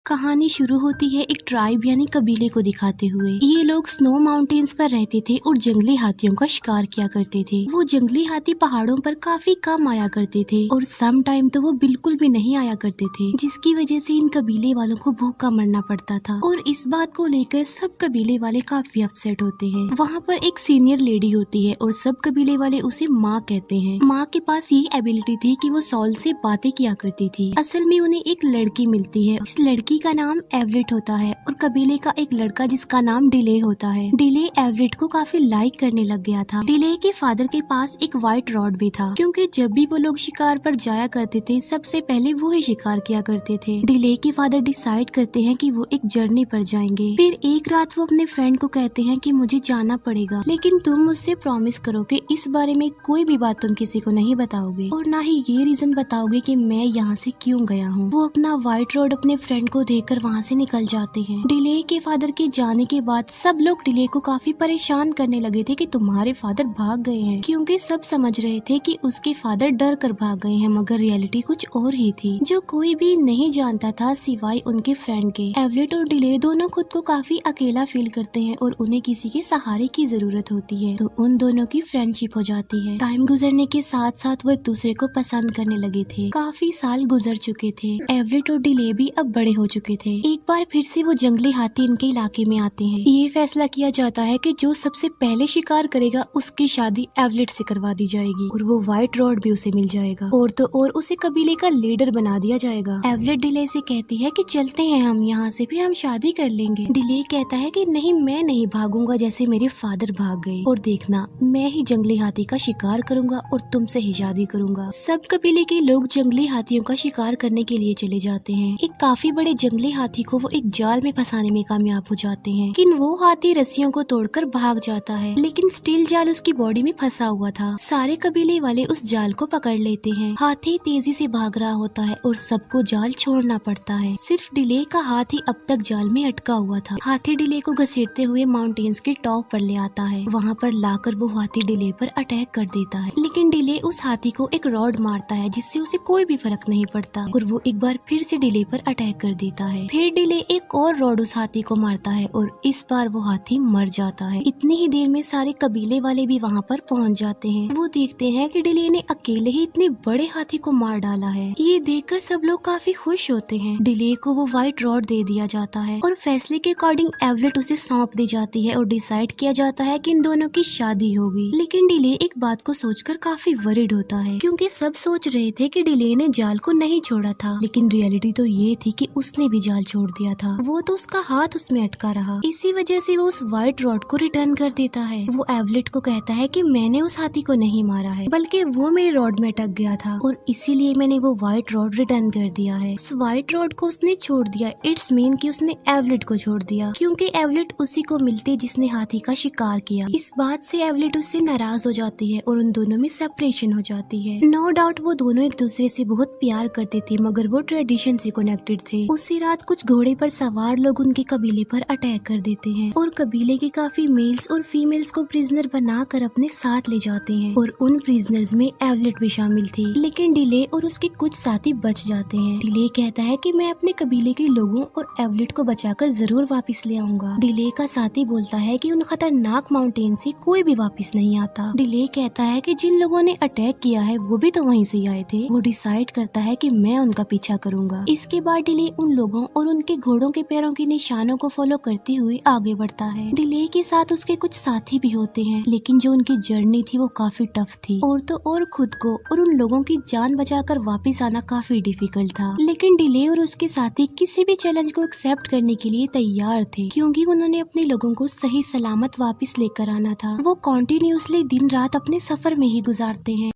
कहानी शुरू होती है एक ट्राइब यानी कबीले को दिखाते हुए। ये लोग स्नो माउंटेन्स पर रहते थे और जंगली हाथियों का शिकार किया करते थे। वो जंगली हाथी पहाड़ों पर काफी कम आया करते थे और सम टाइम तो वो बिल्कुल भी नहीं आया करते थे, जिसकी वजह से इन कबीले वालों को भूखा मरना पड़ता था। और इस बात को लेकर सब कबीले वाले काफी अपसेट होते हैं। वहाँ पर एक सीनियर लेडी होती है और सब कबीले वाले उसे माँ कहते हैं। माँ के पास ये एबिलिटी थी कि वो सॉल से बातें किया करती थी। असल में उन्हें एक लड़की मिलती है। इस लड़की का नाम एवरेट होता है और कबीले का एक लड़का जिसका नाम डिले होता है। डिले एवरेट को काफी लाइक करने लग गया था। डिले के फादर के पास एक व्हाइट रॉड भी था, क्योंकि जब भी वो लोग शिकार पर जाया करते थे सबसे पहले वो ही शिकार किया करते थे। डिले के फादर डिसाइड करते हैं कि वो एक जर्नी पर जाएंगे। फिर एक रात वो अपने फ्रेंड को कहते हैं कि मुझे जाना पड़ेगा, लेकिन तुम मुझसे प्रॉमिस करो कि इस बारे में कोई भी बात तुम किसी को नहीं बताओगे और ना ही ये रीजन बताओगे कि मैं यहाँ से क्यों गया हूँ। वो अपना व्हाइट रॉड अपने फ्रेंड को देकर वहाँ से निकल जाते हैं। डिले के फादर के जाने के बाद सब लोग डिले को काफी परेशान करने लगे थे कि तुम्हारे फादर भाग गए हैं, क्योंकि सब समझ रहे थे कि उसके फादर डर कर भाग गए हैं, मगर रियलिटी कुछ और ही थी जो कोई भी नहीं जानता था सिवाय उनके फ्रेंड के। एवरेट और डिले दोनों खुद को काफी अकेला फील करते हैं और उन्हें किसी के सहारे की जरूरत होती है, तो उन दोनों की फ्रेंडशिप हो जाती है। टाइम गुजरने के साथ साथ वो एक दूसरे को पसंद करने लगे थे। काफी साल गुजर चुके थे। एवरेट और डिले भी अब बड़े हो चुके थे। एक बार फिर से वो जंगली हाथी इनके इलाके में आते हैं। ये फैसला किया जाता है कि जो सबसे पहले शिकार करेगा उसकी शादी एवलेट से करवा दी जाएगी और वो व्हाइट रॉड भी उसे मिल जाएगा और तो और उसे कबीले का लीडर बना दिया जाएगा। एवलेट डिले से कहती है कि चलते हैं हम यहाँ से, फिर हम शादी कर लेंगे। डिले कहता है कि नहीं, मैं नहीं भागूंगा जैसे मेरे फादर भाग गए, और देखना मैं ही जंगली हाथी का शिकार करूंगा और तुमसे ही शादी करूंगा। सब कबीले के लोग जंगली हाथियों का शिकार करने के लिए चले जाते हैं। एक काफी बड़े जंगली हाथी को वो एक जाल में फंसाने में कामयाब हो जाते हैं, लेकिन वो हाथी रस्सियों को तोड़कर भाग जाता है, लेकिन स्टील जाल उसकी बॉडी में फंसा हुआ था। सारे कबीले वाले उस जाल को पकड़ लेते हैं। हाथी तेजी से भाग रहा होता है और सबको जाल छोड़ना पड़ता है। सिर्फ डिले का हाथ ही अब तक जाल में अटका हुआ था। हाथी डिले को घसीटते हुए माउंटेन्स के टॉप पर ले आता है। वहाँ पर लाकर वो हाथी डिले पर अटैक कर देता है, लेकिन डिले उस हाथी को एक रॉड मारता है जिससे उसे कोई भी फर्क नहीं पड़ता और वो एक बार फिर से डिले पर अटैक कर देता है। फिर डिले एक और रॉड उस हाथी को मारता है और इस बार वो हाथी मर जाता है। इतनी ही देर में सारे कबीले वाले भी वहाँ पर पहुँच जाते हैं। वो देखते हैं कि डिले ने अकेले ही इतने बड़े हाथी को मार डाला है। ये देखकर सब लोग काफी खुश होते हैं। डिले को वो व्हाइट रॉड दे दिया जाता है और फैसले के अकॉर्डिंग एवलेट उसे सौंप दी जाती है और डिसाइड किया जाता है कि इन दोनों की शादी होगी। लेकिन डिले एक बात को सोचकर काफी वरिड होता है, क्योंकि सब सोच रहे थे कि डिले ने जाल को नहीं छोड़ा था, लेकिन रियलिटी तो ये थी कि उसने भी जाल छोड़ दिया था। वो तो उसका हाथ उसमें अटका रहा। इसी वजह से वो उस व्हाइट रॉड को रिटर्न कर देता है। वो एवलेट को कहता है कि मैंने उस हाथी को नहीं मारा है, बल्कि वो मेरे रॉड में अटक गया था और इसीलिए मैंने वो व्हाइट रॉड रिटर्न कर दिया है। उस व्हाइट रॉड को उसने छोड़ दिया, इट्स मीन कि उसने एवलेट को छोड़ दिया, क्योंकि एवलेट उसी को मिलती जिसने हाथी का शिकार किया। इस बात से एवलेट उससे नाराज हो जाती है और उन दोनों में सेपरेशन हो जाती है। नो डाउट वो दोनों एक दूसरे से बहुत प्यार करते थे, मगर वो ट्रेडिशन से कनेक्टेड थे। उसी रात कुछ घोड़े पर सवार लोग उनके कबीले पर अटैक कर देते हैं और कबीले के काफी मेल्स और फीमेल्स को प्रिजनर बनाकर अपने साथ ले जाते हैं और उन प्रिजनर्स में एवलेट भी शामिल थी। लेकिन डिले और उसके कुछ साथी बच जाते हैं। डिले कहता है कि मैं अपने कबीले के लोगों और एवलेट को बचाकर जरूर वापस ले आऊंगा। डिले का साथी बोलता है कि उन खतरनाक माउंटेन से कोई भी वापस नहीं आता। डिले कहता है कि जिन लोगों ने अटैक किया है वो भी तो वहीं से आए थे। वो डिसाइड करता है कि मैं उनका पीछा करूंगा। इसके बाद डिले उन लोगों और उनके घोड़ों के पैरों के निशानों को फॉलो करते हुए आगे बढ़ता है। डिले के साथ उसके कुछ साथी भी होते हैं, लेकिन जो उनकी जर्नी थी वो काफी टफ थी और तो और खुद को और उन लोगों की जान बचाकर वापस आना काफी डिफिकल्ट था। लेकिन डिले और उसके साथी किसी भी चैलेंज को एक्सेप्ट करने के लिए तैयार थे, क्योंकि उन्होंने अपने लोगों को सही सलामत वापस लेकर आना था। वो कॉन्टिन्यूसली दिन रात अपने सफर में ही गुजारते हैं।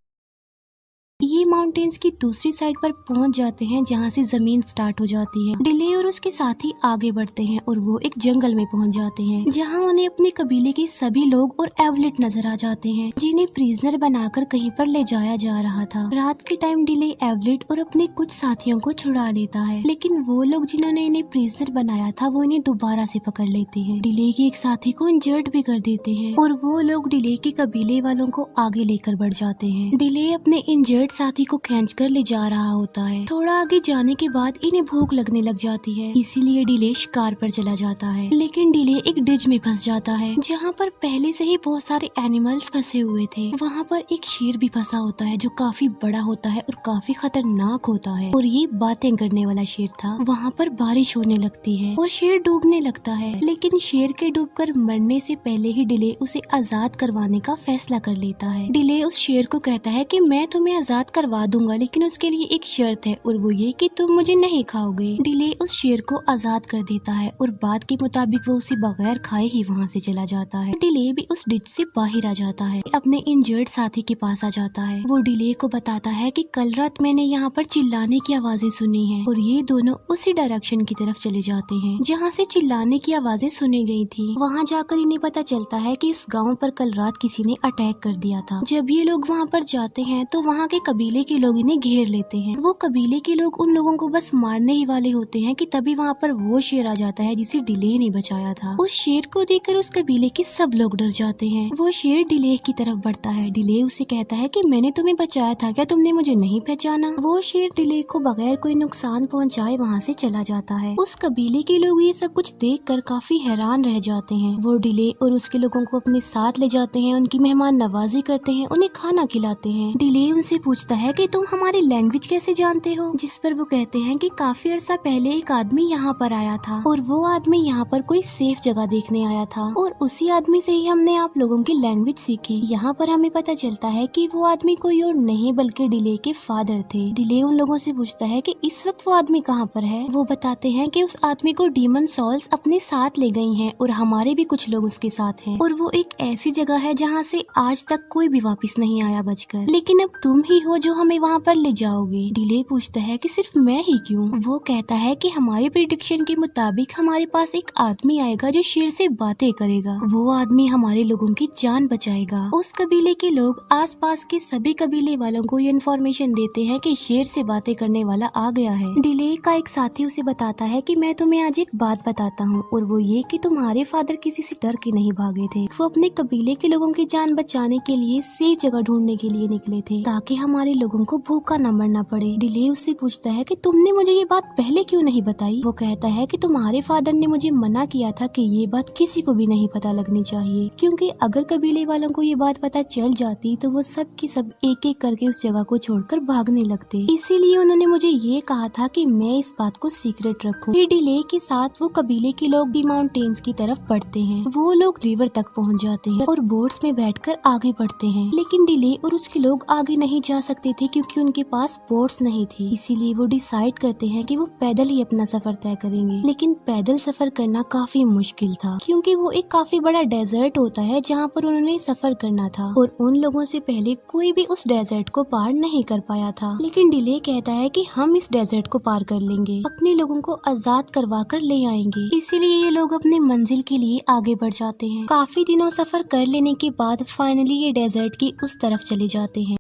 ये माउंटेन्स की दूसरी साइड पर पहुंच जाते हैं जहाँ से जमीन स्टार्ट हो जाती है। डिले और उसके साथी आगे बढ़ते हैं और वो एक जंगल में पहुंच जाते हैं, जहाँ उन्हें अपने कबीले के सभी लोग और एवलेट नजर आ जाते हैं, जिन्हें प्रिजनर बनाकर कहीं पर ले जाया जा रहा था। रात के टाइम डिले एवलेट और अपने कुछ साथियों को छुड़ा लेता है, लेकिन वो लोग जिन्होंने इन्हें प्रिजनर बनाया था वो इन्हें दोबारा से पकड़ लेते हैं। डिले के एक साथी को इंजर्ड भी कर देते हैं और वो लोग डिले के कबीले वालों को आगे लेकर बढ़ जाते हैं। डिले अपने इंजर्ड इंजर्ड साथी को खींचकर ले जा रहा होता है। थोड़ा आगे जाने के बाद इन्हें भूख लगने लग जाती है, इसीलिए डिले शिकार पर चला जाता है। लेकिन डिले एक डिज में फंस जाता है जहाँ पर पहले से ही बहुत सारे एनिमल्स फंसे हुए थे। वहाँ पर एक शेर भी फंसा होता है जो काफी बड़ा होता है और काफी खतरनाक होता है, और ये बातें करने वाला शेर था। वहाँ पर बारिश होने लगती है और शेर डूबने लगता है, लेकिन शेर के डूबकर मरने से पहले ही डिले उसे आजाद करवाने का फैसला कर लेता है। डिले उस शेर को कहता है कि मैं तुम्हें आजाद करवा दूंगा, लेकिन उसके लिए एक शर्त है, और वो ये कि तुम मुझे नहीं खाओगे। डिले उस शेर को आजाद कर देता है और बात के मुताबिक वो उसे बगैर खाए ही वहाँ से चला जाता है। डिले भी उस डिच से बाहर आ जाता है, अपने इंजर्ड साथी के पास आ जाता है। वो डिले को बताता है कि कल रात मैंने यहाँ पर चिल्लाने की आवाजें सुनी है, और ये दोनों उसी डायरेक्शन की तरफ चले जाते हैं जहाँ से चिल्लाने की आवाजें सुनी गई थी। वहाँ जाकर इन्हें पता चलता है कि उस गांव पर कल रात किसी ने अटैक कर दिया था। जब ये लोग वहाँ पर जाते हैं तो वहाँ के कबीले के लोग इन्हें घेर लेते हैं। वो कबीले के लोग उन लोगों को बस मारने ही वाले होते हैं कि तभी वहाँ पर वो शेर आ जाता है जिसे डिले ने बचाया था। उस शेर को देखकर उस कबीले के सब लोग डर जाते हैं। वो शेर डिले की तरफ बढ़ता है। डिले उसे कहता है कि मैंने तुम्हें बचाया था, क्या तुमने मुझे नहीं पहचाना? वो शेर डिले को बगैर कोई नुकसान पहुँचाए वहाँ से चला जाता है। उस कबीले के लोग ये सब कुछ देखकर काफी हैरान रह जाते हैं। वो डिले और उसके लोगों को अपने साथ ले जाते हैं, उनकी मेहमान नवाजी करते हैं, उन्हें खाना खिलाते हैं। डिले उनसे पूछता है कि तुम हमारी लैंग्वेज कैसे जानते हो? जिस पर वो कहते हैं कि काफी अरसा पहले एक आदमी यहाँ पर आया था, और वो आदमी यहाँ पर कोई सेफ जगह देखने आया था, और उसी आदमी से ही हमने आप लोगों की लैंग्वेज सीखी। यहाँ पर हमें पता चलता है कि वो आदमी कोई और नहीं बल्कि डिले के फादर थे। डिले उन लोगों से पूछता है कि इस वक्त वो आदमी कहाँ पर है? वो बताते हैं कि उस आदमी को डीमन सॉल्स अपने साथ ले गई हैं, और हमारे भी कुछ लोग उसके साथ हैं, और वो एक ऐसी जगह है जहाँ से आज तक कोई भी वापस नहीं आया बचकर। लेकिन अब तुम ही हो जो हमें वहाँ पर ले जाओगे। डिले पूछता है कि सिर्फ मैं ही क्यों? वो कहता है कि हमारे प्रेडिक्शन के मुताबिक हमारे पास एक आदमी आएगा जो शेर से बातें करेगा। वो आदमी हमारे लोगों की जान बचाएगा। उस कबीले के लोग आसपास के सभी कबीले वालों को ये इन्फॉर्मेशन देते हैं कि शेर से बातें करने वाला आ गया है। डिले का एक साथी उसे बताता है कि मैं तुम्हें आज एक बात बताता हूँ, और वो ये कि तुम्हारे फादर किसी से डर के नहीं भागे थे। वो अपने कबीले के लोगों की जान बचाने के लिए सेफ जगह ढूंढने के लिए निकले थे, ताकि हमारे लोगों को भूखा न मरना पड़े। डिले उससे पूछता है कि तुमने मुझे ये बात पहले क्यों नहीं बताई? वो कहता है कि तुम्हारे फादर ने मुझे मना किया था कि ये बात किसी को भी नहीं पता लगनी चाहिए, क्योंकि अगर कबीले वालों को ये बात पता चल जाती तो वो सब की सब एक एक करके उस जगह को छोड़कर भागने लगते। इसीलिए उन्होंने मुझे ये कहा था कि मैं इस बात को सीक्रेट रखूं। फिर डिले के साथ वो कबीले के लोग दी माउंटेन्स की तरफ बढ़ते हैं। वो लोग रिवर तक पहुंच जाते हैं और बोट्स में बैठकर आगे बढ़ते हैं, लेकिन डिले और उसके लोग आगे नहीं जा सकते थे क्योंकि उनके पास बोट्स नहीं थी। इसीलिए वो डिसाइड करते हैं कि वो पैदल ही अपना सफर तय करेंगे। लेकिन पैदल सफर करना काफी मुश्किल था, क्योंकि वो एक काफी बड़ा डेजर्ट होता है जहाँ पर उन्होंने सफर करना था, और उन लोगों से पहले कोई भी उस डेजर्ट को पार नहीं कर पाया था। लेकिन डिले कहता है कि हम इस डेजर्ट को पार कर लेंगे, अपने लोगों को आजाद करवा कर ले आएंगे। इसीलिए ये लोग अपने मंजिल के लिए आगे बढ़ जाते हैं। काफी दिनों सफर कर लेने के बाद फाइनली ये डेजर्ट की उस तरफ चले जाते हैं।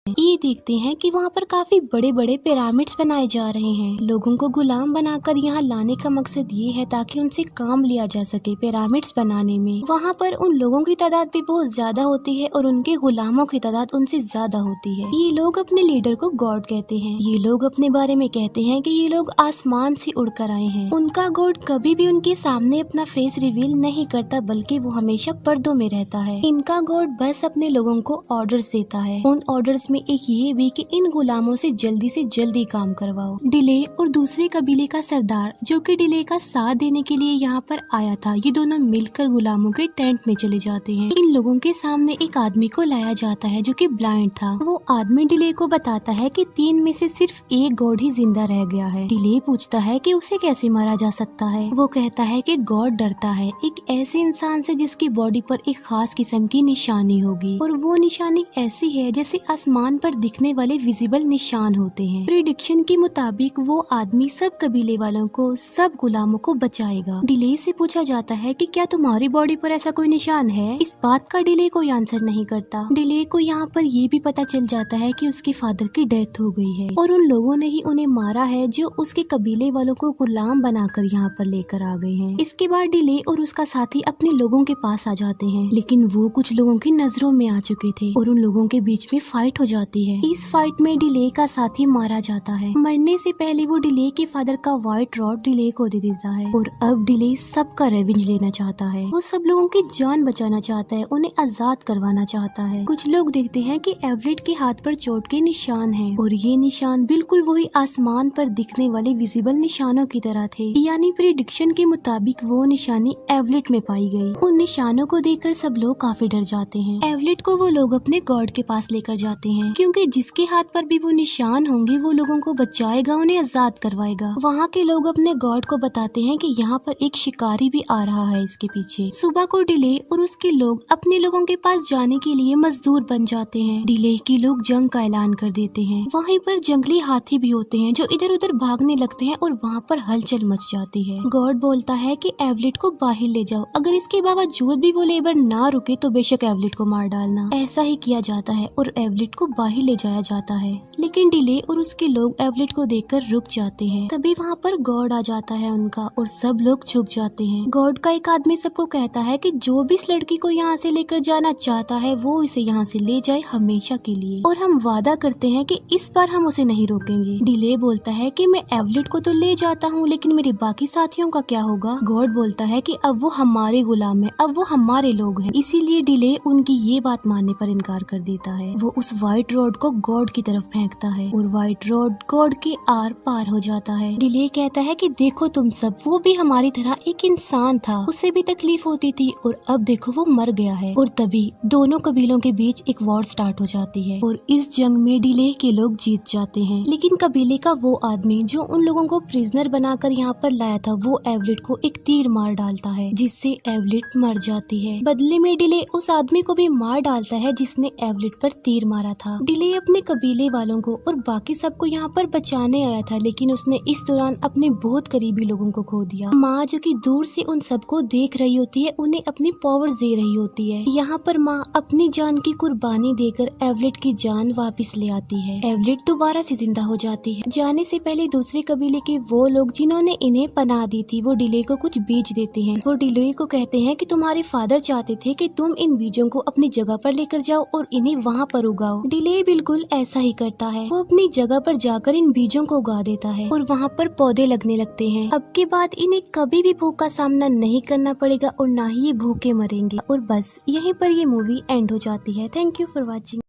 ये देखते हैं कि वहाँ पर काफी बड़े बड़े पिरामिड्स बनाए जा रहे हैं। लोगों को गुलाम बनाकर यहाँ लाने का मकसद ये है ताकि उनसे काम लिया जा सके पिरामिड्स बनाने में। वहाँ पर उन लोगों की तादाद भी बहुत ज्यादा होती है और उनके गुलामों की तादाद उनसे ज्यादा होती है। ये लोग अपने लीडर को गॉड कहते हैं। ये लोग अपने बारे में कहते हैं कि ये लोग आसमान से उड़कर आए हैं। उनका गॉड कभी भी उनके सामने अपना फेस रिवील नहीं करता, बल्कि वो हमेशा पर्दों में रहता है। इनका गॉड बस अपने लोगों को ऑर्डर्स देता है। उन ऑर्डर्स में एक ये भी कि इन गुलामों से जल्दी काम करवाओ। डिले और दूसरे कबीले का सरदार जो कि डिले का साथ देने के लिए यहाँ पर आया था, ये दोनों मिलकर गुलामों के टेंट में चले जाते हैं। इन लोगों के सामने एक आदमी को लाया जाता है जो कि ब्लाइंड था। वो आदमी डिले को बताता है कि 3 में से सिर्फ एक गॉड ही जिंदा रह गया है। डिले पूछता है कि उसे कैसे मारा जा सकता है। वो कहता है कि गॉड डरता है एक ऐसे इंसान से जिसकी बॉडी पर एक खास किस्म की निशानी होगी, और वो निशानी ऐसी है जैसे आसमान पर दिखने वाले विजिबल निशान होते हैं। प्रेडिक्शन के मुताबिक वो आदमी सब कबीले वालों को, सब गुलामों को बचाएगा। डिले से पूछा जाता है कि क्या तुम्हारी बॉडी पर ऐसा कोई निशान है? इस बात का डिले कोई आंसर नहीं करता। डिले को यहाँ पर ये भी पता चल जाता है कि उसके फादर की डेथ हो गई है और उन लोगों ने ही उन्हें मारा है जो उसके कबीले वालों को गुलाम बनाकर यहाँ पर लेकर आ गए हैं। इसके बाद डिले और उसका साथी अपने लोगों के पास आ जाते हैं, लेकिन वो कुछ लोगों की नजरों में आ चुके थे और उन लोगों के बीच में फाइट हो जाती होती है। इस फाइट में डिले का साथी मारा जाता है। मरने से पहले वो डिले के फादर का व्हाइट रॉड डिले को दे देता है और अब डिले सबका रेवेंज लेना चाहता है। वो सब लोगों की जान बचाना चाहता है, उन्हें आजाद करवाना चाहता है। कुछ लोग देखते हैं कि एवरेट के हाथ पर चोट के निशान हैं और ये निशान बिल्कुल वही आसमान पर दिखने वाले विजिबल निशानों की तरह थे, यानी प्रिडिक्शन के मुताबिक वो निशानी एवलेट में पाई गई। उन निशानों को देखकर सब लोग काफी डर जाते हैं। एवलेट को वो लोग अपने गॉड के पास लेकर जाते हैं, क्योंकि जिसके हाथ पर भी वो निशान होंगे वो लोगों को बचाएगा, उन्हें आजाद करवाएगा। वहाँ के लोग अपने गॉड को बताते हैं कि यहाँ पर एक शिकारी भी आ रहा है इसके पीछे। सुबह को डिले और उसके लोग अपने लोगों के पास जाने के लिए मजदूर बन जाते हैं। डिले के लोग जंग का ऐलान कर देते हैं। वहीं पर जंगली हाथी भी होते हैं जो इधर उधर भागने लगते हैं और वहाँ पर हलचल मच जाती है। गॉड बोलता है कि एवलेट को बाहर ले जाओ, अगर इसके बावजूद भी वो लेबर ना रुके तो बेशक एवलेट को मार डालना। ऐसा ही किया जाता है और एवलेट को बाहर ले जाया जाता है, लेकिन डिले और उसके लोग एवलेट को देखकर रुक जाते हैं। तभी वहाँ पर गॉड आ जाता है उनका और सब लोग झुक जाते हैं। गॉड का एक आदमी सबको कहता है कि जो भी इस लड़की को यहाँ से लेकर जाना चाहता है वो इसे यहाँ से ले जाए हमेशा के लिए, और हम वादा करते हैं कि इस बार हम उसे नहीं रोकेंगे। डिले बोलता है कि मैं एवलेट को तो ले जाता हूँ, लेकिन मेरे बाकी साथियों का क्या होगा? गॉड बोलता है कि अब वो हमारे गुलाम है, अब वो हमारे लोग हैं। इसीलिए डिले उनकी ये बात मानने पर इनकार कर देता है। वो उस व्हाइट रॉड को गॉड की तरफ फेंकता है और व्हाइट रॉड गॉड के आर पार हो जाता है। डिले कहता है कि देखो तुम सब, वो भी हमारी तरह एक इंसान था, उसे भी तकलीफ होती थी और अब देखो वो मर गया है। और तभी दोनों कबीलों के बीच एक वॉर स्टार्ट हो जाती है और इस जंग में डिले के लोग जीत जाते हैं। लेकिन कबीले का वो आदमी जो उन लोगों को प्रिजनर बनाकर यहाँ पर लाया था, वो एवलेट को एक तीर मार डालता है जिससे एवलेट मर जाती है। बदले में डिले उस आदमी को भी मार डालता है जिसने एवलेट पर तीर मारा था। डिले अपने कबीले वालों को और बाकी सबको यहाँ पर बचाने आया था, लेकिन उसने इस दौरान अपने बहुत करीबी लोगों को खो दिया। माँ जो कि दूर से उन सबको देख रही होती है, उन्हें अपनी पावर्स दे रही होती है। यहाँ पर माँ अपनी जान की कुर्बानी देकर एवलेट की जान वापस ले आती है। एवलेट दोबारा से जिंदा हो जाती है। जाने से पहले दूसरे कबीले के वो लोग जिन्होंने इन्हें पनाह दी थी, वो डिले को कुछ बीज देते हैं। वो डिले को कहते हैं कि तुम्हारे फादर चाहते थे कि तुम इन बीजों को अपनी जगह पर लेकर जाओ और इन्हें वहाँ पर उगाओ। डिले बिल्कुल ऐसा ही करता है। वो अपनी जगह पर जाकर इन बीजों को उगा देता है और वहाँ पर पौधे लगने लगते हैं। अब के बाद इन्हें कभी भी भूख का सामना नहीं करना पड़ेगा और ना ही ये भूखे मरेंगे। और बस यहीं पर ये मूवी एंड हो जाती है। Thank you for watching.